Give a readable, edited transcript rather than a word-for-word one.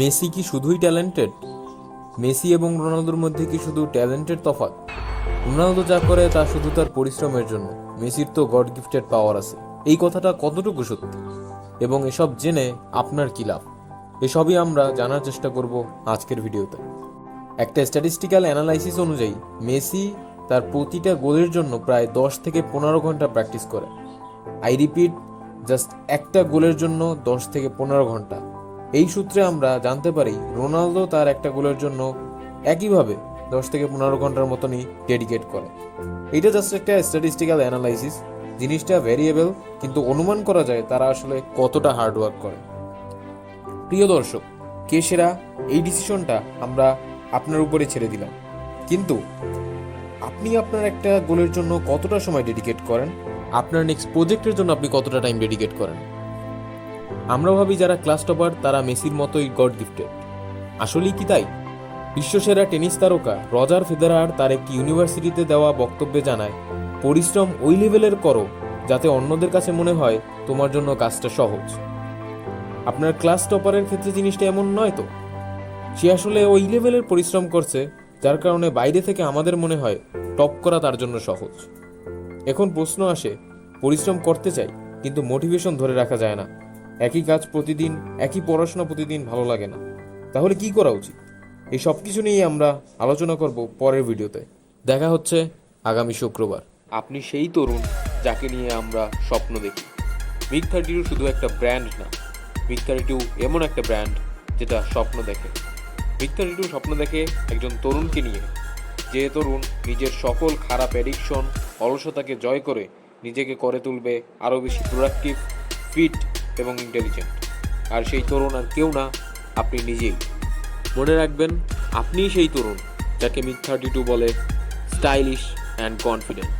Messi কি শুধুই talented? Messi এবং রোনালদোর মধ্যে কি শুধু ট্যালেন্টের তফাৎ? রোনালদো যা করে তা শুধু তার পরিশ্রমের জন্য, মেসির তো গড গিফটেড পাওয়ার আছে। এই কথাটা কতটুকু সত্যি এবং এসব জেনে আপনার কি লাভ, এসবই আমরা জানার চেষ্টা করব আজকের ভিডিওতে। একটা স্ট্যাটিস্টিক্যাল অ্যানালাইসিস অনুযায়ী মেসি তার প্রতিটা গোলের জন্য প্রায় 10 থেকে 15 ঘন্টা প্র্যাকটিস করে। আই রিপিট, জাস্ট একটা গোলের জন্য 10 থেকে 15 ঘন্টা। এই সূত্রে আমরা জানতে পারি রোনালদো তার একটা গোলের জন্য একইভাবে 10 থেকে 15 ঘন্টার মতনই ডেডিকেট করে। এটা জাস্ট একটা স্ট্যাটিস্টিক্যাল অ্যানালাইসিস, জিনিসটা ভ্যারিয়েবল, কিন্তু অনুমান করা যায় তারা আসলে কতটা হার্ডওয়ার্ক করে। প্রিয় দর্শক, কে সেরা এই ডিসিশনটা আমরা আপনার উপরে ছেড়ে দিলাম, কিন্তু আপনি আপনার একটা গোলের জন্য কতটা সময় ডেডিকেট করেন? আপনার নেক্সট প্রজেক্টের জন্য আপনি কতটা টাইম ডেডিকেট করেন? আমরা ভাবি যারা ক্লাস টপার তারা মেসির মতোই গড গিফটেড। আসলেই কি তাই? বিশ্বসেরা টেনিস তারকা রজার ফেদেরার তার একটি ইউনিভার্সিটিতে দেওয়া বক্তব্যে জানায়, পরিশ্রম ওই লেভেলের করো যাতে অন্যদের কাছে মনে হয় তোমার জন্য কাজটা সহজ। আপনার ক্লাস টপারের ক্ষেত্রে জিনিসটা এমন নয় তো। সে আসলে ওই লেভেলের পরিশ্রম করছে যার কারণে বাইরে থেকে আমাদের মনে হয় টপ করা তার জন্য সহজ। এখন প্রশ্ন আসে, পরিশ্রম করতে চাই কিন্তু মোটিভেশন ধরে রাখা যায় না, একই কাজ প্রতিদিন, একই পড়াশোনা প্রতিদিন ভালো লাগে না, তাহলে কি করা উচিত? এই সব কিছু নিয়ে আমরা আলোচনা করব পরের ভিডিওতে। দেখা হচ্ছে আগামী শুক্রবার। আপনি সেই তরুণ যাকে নিয়ে আমরা স্বপ্ন দেখি। মিগ32 শুধু একটা ব্র্যান্ড না, মিগ32 এমন একটা ব্র্যান্ড যেটা স্বপ্ন দেখে। মিগ32 স্বপ্ন দেখে একজন তরুণকে নিয়ে, যে তরুণ নিজের সকল খারাপ অ্যাডিকশন, অলসতাকে জয় করে নিজেকে করে তুলবে আরও বেশি প্রোডাক্টিভ, ফিট এবং ইন্টেলিজেন্ট। আর সেই তরুণ আর কেউ না, আপনি নিজেই। মনে রাখবেন, আপনিই সেই তরুণ যাকে মিগ32 বলে স্টাইলিশ অ্যান্ড কনফিডেন্ট।